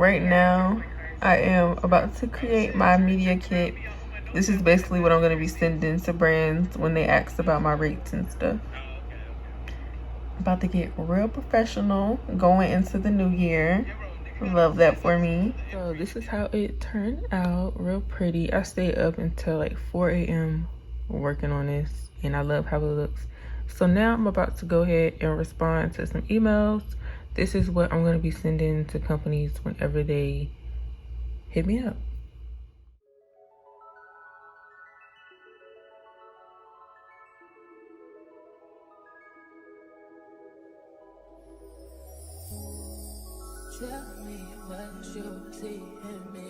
right now I am about to create my media kit. This is basically what I'm going to be sending to brands when they ask about my rates and stuff. About to get real professional going into the new year. Love that for me. So this is how it turned out. Real pretty. I stayed up until like 4 a.m. working on this, and I love how it looks. So now I'm about to go ahead and respond to some emails. This is what I'm going to be sending to companies whenever they hit me up. Tell me what you see in me.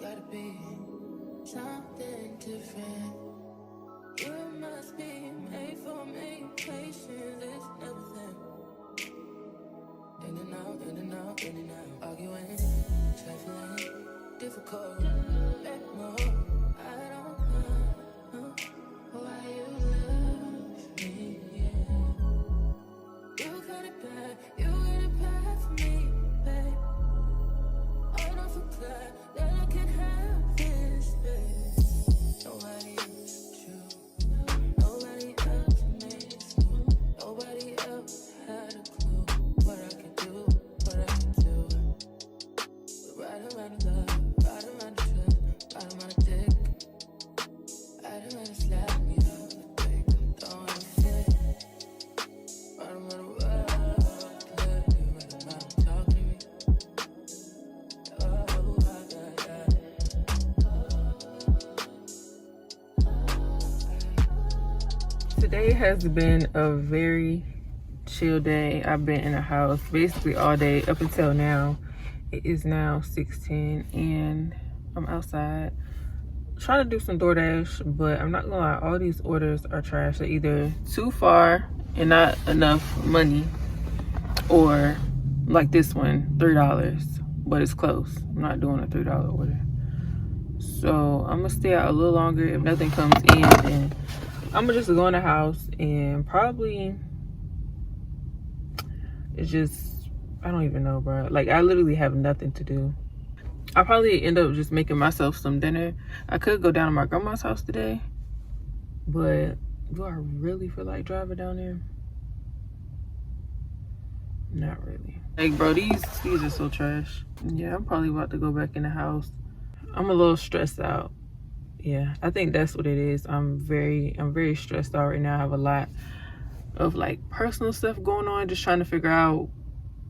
Gotta be something different. You must be made for me. Patience is nothing. In and out, in and out, in and out. Arguing, trifling, difficult. Let more. I don't know why you love me. You got it bad, you got it bad for me, babe. I don't forget that I can have this, babe. Nobody else true, nobody else makes me. Nobody else had a clue what I could do, what I could do. We're right around the love, right around the trust, right around the dick, right around the slap me up the break. Don't wanna fit, right around the world, right around talk to me. Oh, Today has been a very chill day. I've been in the house basically all day up until now. It is now 6:10 and I'm outside trying to do some DoorDash, but I'm not gonna lie, all these orders are trash. They're either too far and not enough money, or like this one, $3, but it's close. I'm not doing a $3 order. So I'm gonna stay out a little longer. If nothing comes in, then I'm gonna just go in the house and probably, it's just, I don't even know, bro. Like, I literally have nothing to do. I'll probably end up just making myself some dinner. I could go down to my grandma's house today, but do I really feel like driving down there? Not really. Like, bro, these are so trash. Yeah, I'm probably about to go back in the house. I'm a little stressed out. Yeah, I think that's what it is. I'm very stressed out right now. I have a lot of like personal stuff going on, just trying to figure out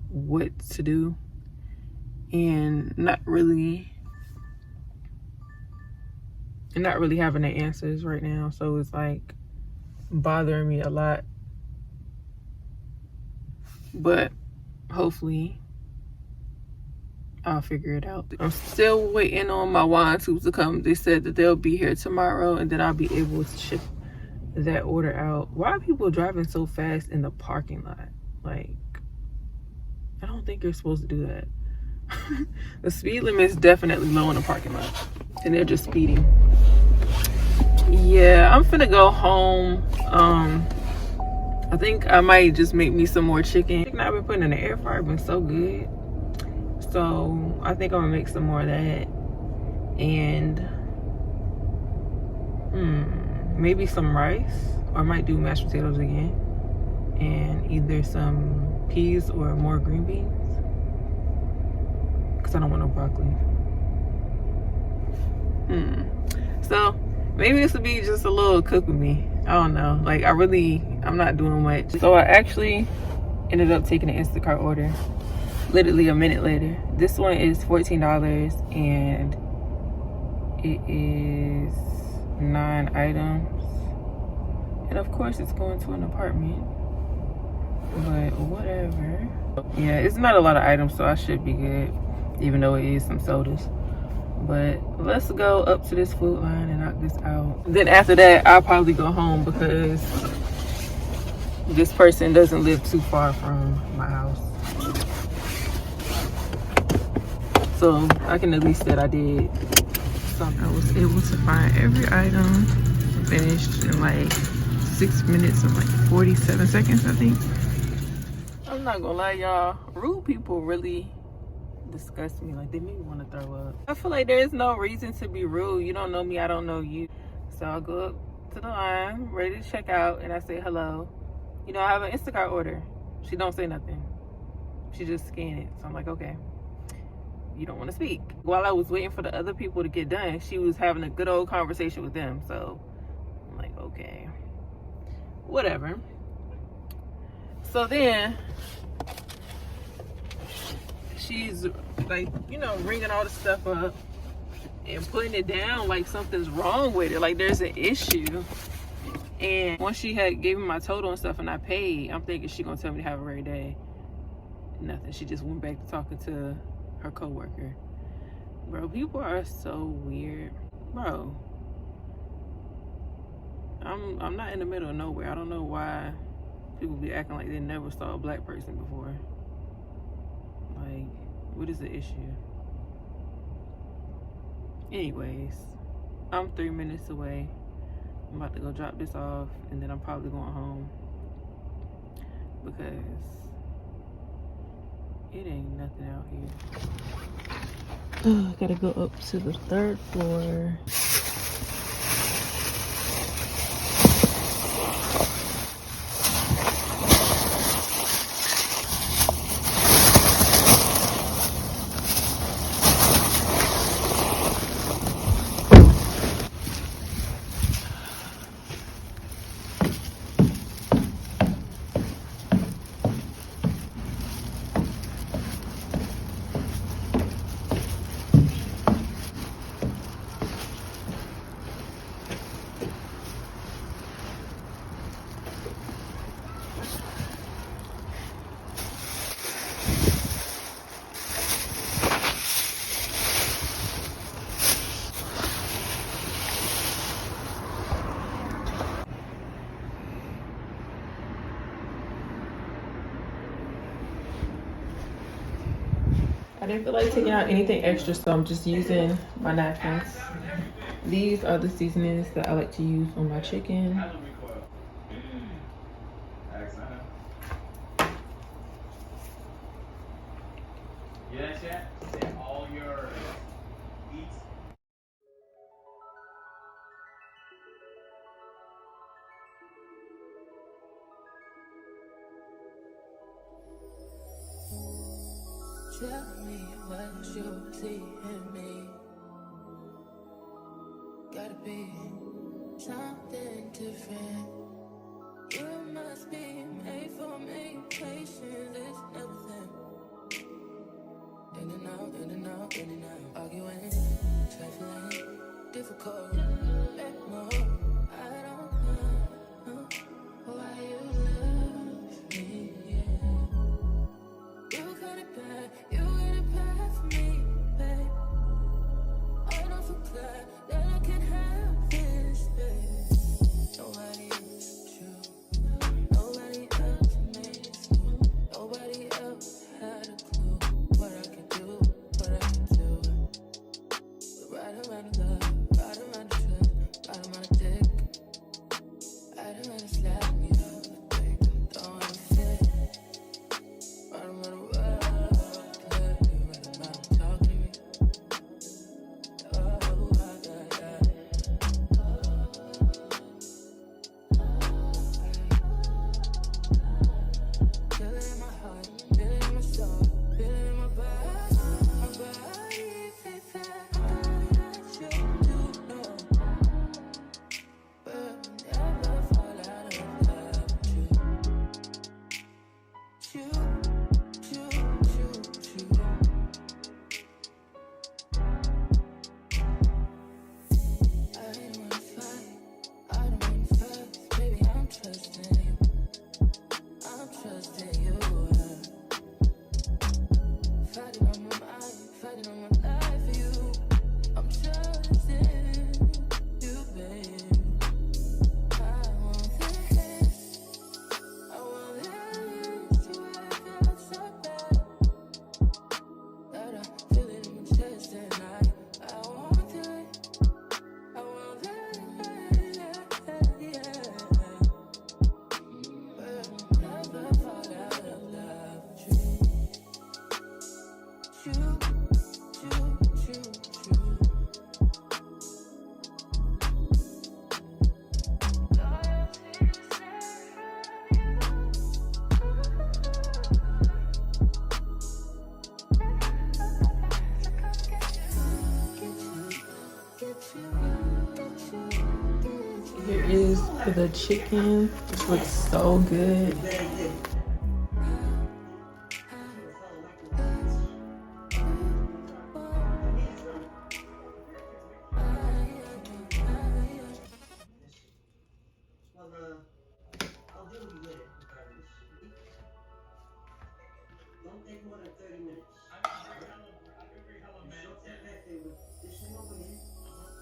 what to do, and not really having the answers right now. So it's like bothering me a lot, but hopefully I'll figure it out. I'm still waiting on my wine tubes to come. They said that they'll be here tomorrow, and then I'll be able to ship that order out. Why are people driving so fast in the parking lot? Like, I don't think you're supposed to do that. The speed limit is definitely low in the parking lot, and they're just speeding. Yeah, I'm finna go home. I think I might just make me some more chicken. I've been putting in the air fryer, been so good. So I think I'm gonna make some more of that, and maybe some rice, or I might do mashed potatoes again, and either some peas or more green beans, because I don't want no broccoli. So maybe this will be just a little cook with me. I don't know. Like, I'm not doing much. So I actually ended up taking an Instacart order literally a minute later. This one is $14 and it is 9 items, and of course it's going to an apartment, but whatever. Yeah, it's not a lot of items, so I should be good, even though it is some sodas. But let's go up to this food line and knock this out. Then after that, I'll probably go home, because this person doesn't live too far from my house. So I can at least say that I did something. I was able to find every item, finished in like 6 minutes and like 47 seconds, I think. I'm not gonna lie, y'all. Rude people really disgust me. Like, they make me want to throw up. I feel like there's no reason to be rude. You don't know me, I don't know you. So I go up to the line, ready to check out, and I say hello. You know, I have an Instacart order. She don't say nothing. She just scan it. So I'm like, okay, you don't want to speak. While I was waiting for the other people to get done, she was having a good old conversation with them. So I'm like, okay, whatever. So then she's like, you know, ringing all the stuff up and putting it down like something's wrong with it, like there's an issue. And once she had gave me my total and stuff and I paid, I'm thinking she gonna tell me to have a great day. Nothing. She just went back to talking to her coworker. Bro, people are so weird. Bro, I'm not in the middle of nowhere. I don't know why people be acting like they never saw a black person before. Like, what is the issue? Anyways, I'm 3 minutes away. I'm about to go drop this off and then I'm probably going home because it ain't nothing out here. Oh, I gotta go up to the 3rd floor. I didn't feel like taking out anything extra, so I'm just using my napkins. These are the seasonings that I like to use on my chicken. Tell me what you see in me. Gotta be something different. You must be made for me. Patience is nothing. In and out, in and out, in and out. Arguing, trifling, difficult. Let more. I don't know why you love me. Yeah. You got it bad, you got it bad for me, babe. I don't feel glad that I can have this, babe. Nobody else true. Nobody else makes me. Nobody else had a clue what I could do, what I could do. But right around Here is the chicken. This looks so good.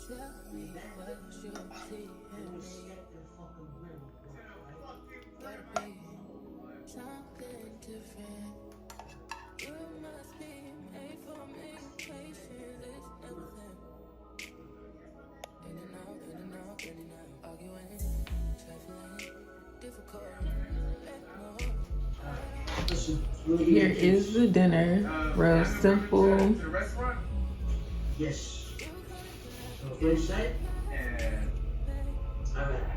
Tell me what you see in me. Gotta be something different. You must be made for me. Patience is nothing. In and out, in and out, in and out. Arguing, trifling, difficult. Here is the dinner. Real simple. Yes. So inside? And... Alright.